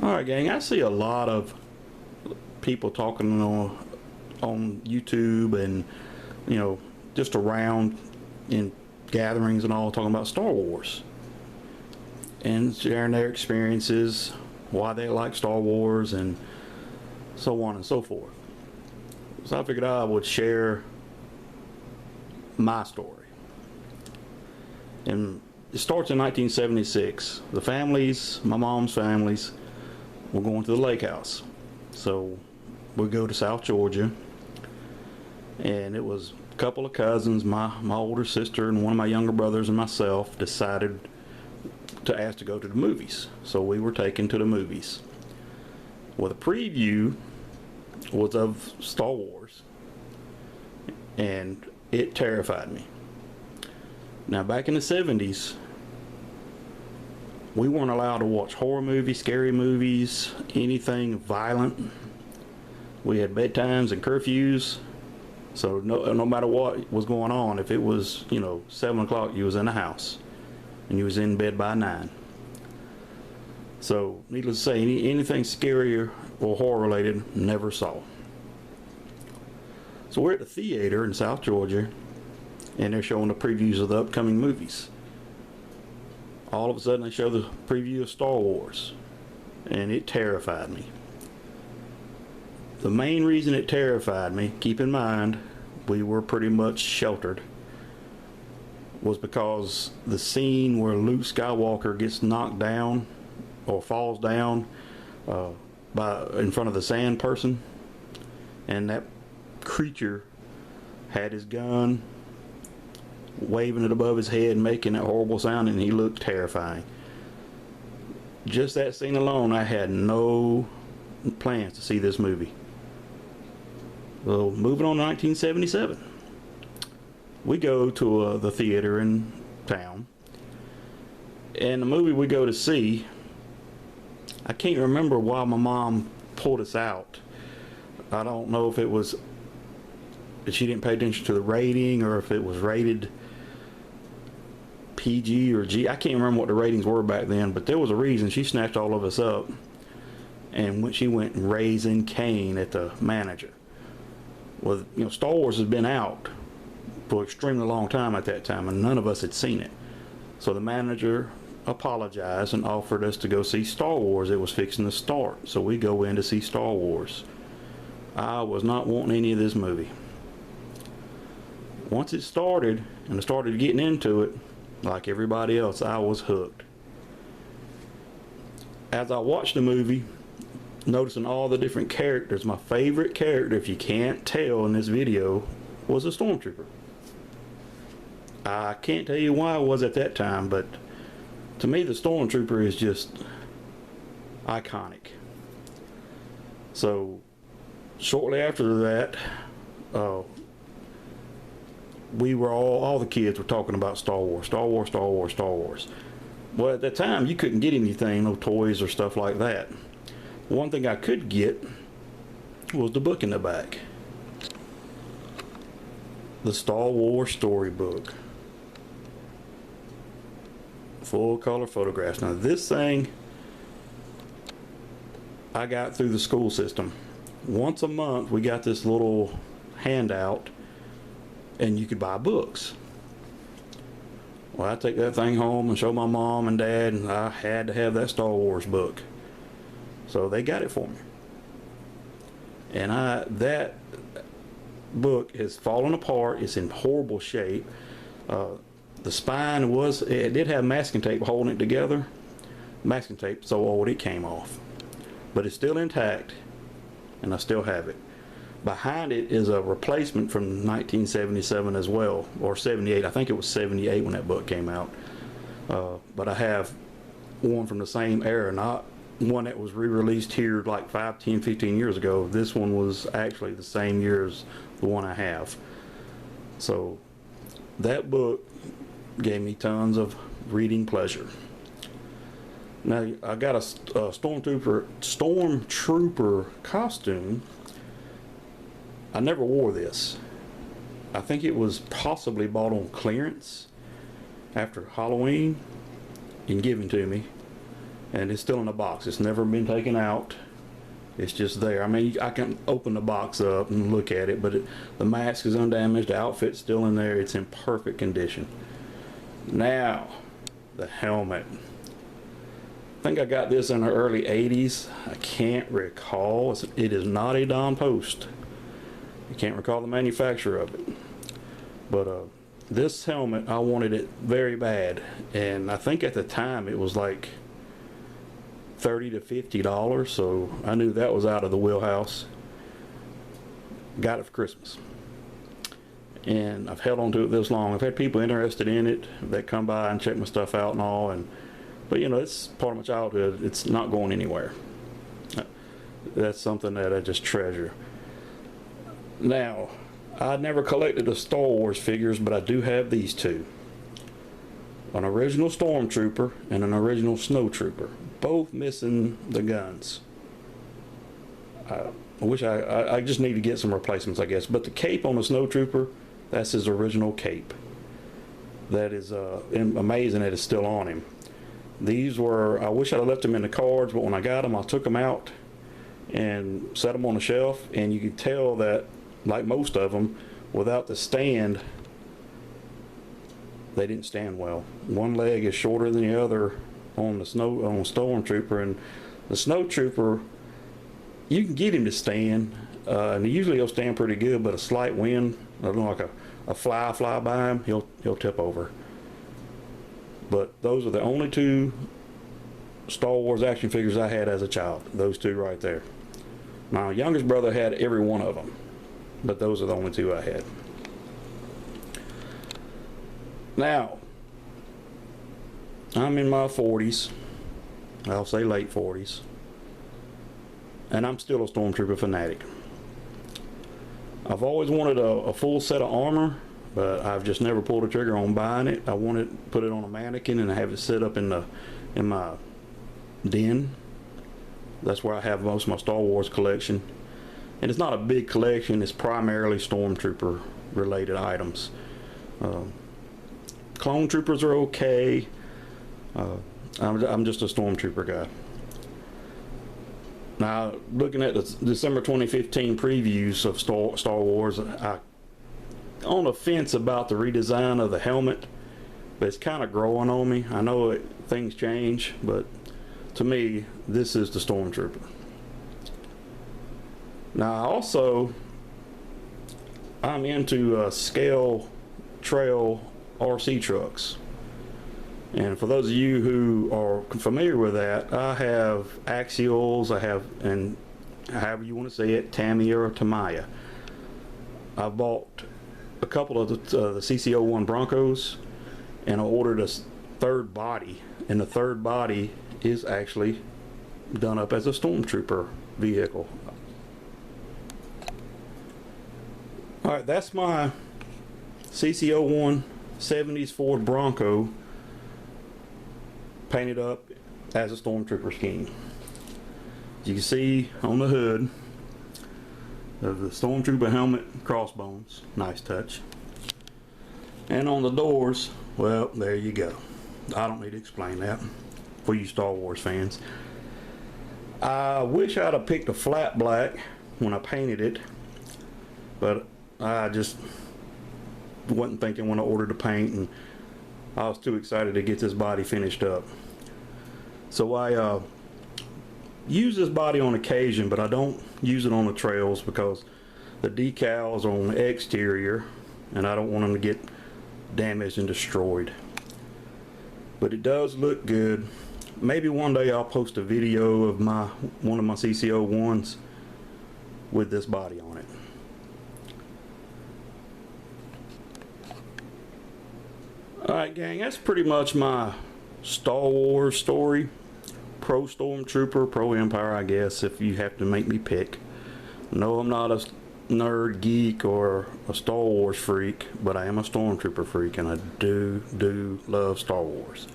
Alright, gang, I see a lot of people talking on YouTube and, you know, just around in gatherings and all, talking about Star Wars and sharing their experiences, why they like Star Wars, and so on and so forth. So I figured I would share my story. And it starts in 1976. The families, my mom's families, were going to the lake house. So we go to South Georgia, and it was a couple of cousins, my older sister and one of my younger brothers and myself decided to ask to go to the movies. So we were taken to the movies. Well, the preview was of Star Wars, and it terrified me. Now, back in the 70s, we weren't allowed to watch horror movies, scary movies, anything violent. We had bedtimes and curfews, so no matter what was going on, if it was, 7 o'clock, you was in the house, and you was in bed by 9. So, needless to say, anything scary or horror related, never saw. So we're at the theater in South Georgia, and they're showing the previews of the upcoming movies. All of a sudden they show the preview of Star Wars, and it terrified me. The main reason it terrified me, keep in mind we were pretty much sheltered, was because the scene where Luke Skywalker gets knocked down or falls down in front of the sand person, and that creature had his gun waving it above his head, making that horrible sound, and he looked terrifying. Just that scene alone, I had no plans to see this movie. Well, moving on to 1977, we go to the theater in town, and the movie we go to see, I can't remember why my mom pulled us out. I don't know if it was that she didn't pay attention to the rating, or if it was rated PG or G. I can't remember what the ratings were back then, but there was a reason she snatched all of us up, and when she went raising Cain at the manager. Well, Star Wars has been out for an extremely long time at that time, and none of us had seen it. So the manager apologized and offered us to go see Star Wars. It was fixing to start, so we go in to see Star Wars. I was not wanting any of this movie. Once it started, and I started getting into it, like everybody else, I was hooked. As I watched the movie, noticing all the different characters, my favorite character, if you can't tell in this video, was a stormtrooper. I can't tell you why I was at that time, but to me the stormtrooper is just iconic. So shortly after that, we were all the kids were talking about Star Wars, Star Wars, Star Wars, Star Wars. Well, at that time you couldn't get anything, no toys or stuff like that. One thing I could get was the book in the back, the Star Wars storybook, full color photographs. Now this thing I got through the school system. Once a month we got this little handout, and you could buy books. Well, I take that thing home and show my mom and dad, and I had to have that Star Wars book. So they got it for me. And that book has fallen apart. It's in horrible shape. The spine it did have masking tape holding it together. Masking tape so old it came off. But it's still intact, and I still have it. Behind it is a replacement from 1977 as well, or 78. I think it was 78 when that book came out. But I have one from the same era, not one that was re-released here like 5, 10, 15 years ago. This one was actually the same year as the one I have. So that book gave me tons of reading pleasure. Now I got a stormtrooper costume. I never wore this. I think it was possibly bought on clearance after Halloween and given to me. and it's still in the box. It's never been taken out. It's just there. I mean, I can open the box up and look at it, but the mask is undamaged, the outfit's still in there, it's in perfect condition. Now, the helmet. I think I got this in the early 80s. I can't recall. It is not a Don Post. I can't recall the manufacturer of it. But this helmet, I wanted it very bad. And I think at the time it was like $30 to $50, so I knew that was out of the wheelhouse. Got it for Christmas. And I've held on to it this long. I've had people interested in it that come by and check my stuff out and all, but you know, it's part of my childhood. It's not going anywhere. That's something that I just treasure. Now, I never collected the Star Wars figures, but I do have these two. An original Stormtrooper and an original Snowtrooper, both missing the guns. I wish I just need to get some replacements, I guess. But the cape on the Snowtrooper, that's his original cape. That is amazing that it's still on him. These were, I wish I'd have left them in the cards, but when I got them, I took them out and set them on the shelf, and you could tell that, like most of them, without the stand, they didn't stand well. One leg is shorter than the other on the Stormtrooper, and the Snowtrooper, you can get him to stand, and usually he'll stand pretty good, but a slight wind, like a fly by him, he'll tip over. But those are the only two Star Wars action figures I had as a child. Those two right there. My youngest brother had every one of them, but those are the only two I had. Now, I'm in my 40s. I'll say late 40s. And I'm still a Stormtrooper fanatic. I've always wanted a full set of armor, but I've just never pulled the trigger on buying it. I wanted to put it on a mannequin and have it set up in my den. That's where I have most of my Star Wars collection. And it's not a big collection, it's primarily Stormtrooper related items. Clone Troopers are okay. I'm just a Stormtrooper guy. Now, looking at the December 2015 previews of Star Wars, I'm on the fence about the redesign of the helmet, but it's kind of growing on me. I know things change, but to me, this is the Stormtrooper. Now, I'm into scale trail RC trucks. And for those of you who are familiar with that, I have Axials, and however you want to say it, Tamiya or Tamiya. I bought a couple of the CC01 Broncos, and I ordered a third body, and the third body is actually done up as a Stormtrooper vehicle. Alright, that's my CC01 70s Ford Bronco painted up as a Stormtrooper scheme. You can see on the hood of the Stormtrooper helmet, crossbones, nice touch. And on the doors, well, there you go. I don't need to explain that for you Star Wars fans. I wish I'd have picked a flat black when I painted it, but I just wasn't thinking when I ordered the paint, and I was too excited to get this body finished up. So I use this body on occasion, but I don't use it on the trails because the decals are on the exterior and I don't want them to get damaged and destroyed. But it does look good. Maybe one day I'll post a video of one of my CC01s with this body on it. Alright gang, that's pretty much my Star Wars story. Pro Stormtrooper, pro Empire, I guess, if you have to make me pick. No, I'm not a nerd, geek, or a Star Wars freak, but I am a Stormtrooper freak, and I do love Star Wars.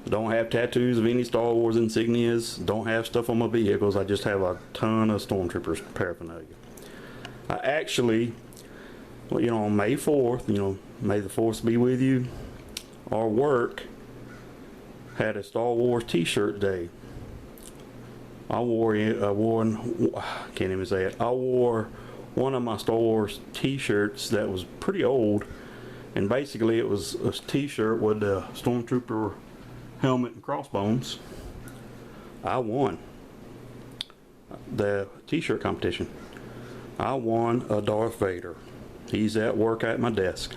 Don't have tattoos of any Star Wars insignias, don't have stuff on my vehicles, I just have a ton of Stormtroopers paraphernalia. I actually, well, on May 4th, may the 4th be with you, our work had a Star Wars t-shirt day. I wore can't even say it. I wore one of my Star Wars t-shirts that was pretty old, and basically it was a t-shirt with the Stormtrooper helmet and crossbones. I won the t-shirt competition. I won a Darth Vader. He's at work at my desk.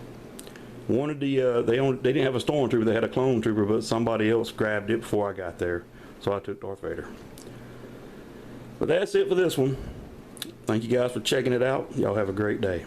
Wanted the they didn't have a Stormtrooper, they had a clone trooper, but somebody else grabbed it before I got there, so I took Darth Vader. But that's it for this one. Thank you guys for checking it out. Y'all have a great day.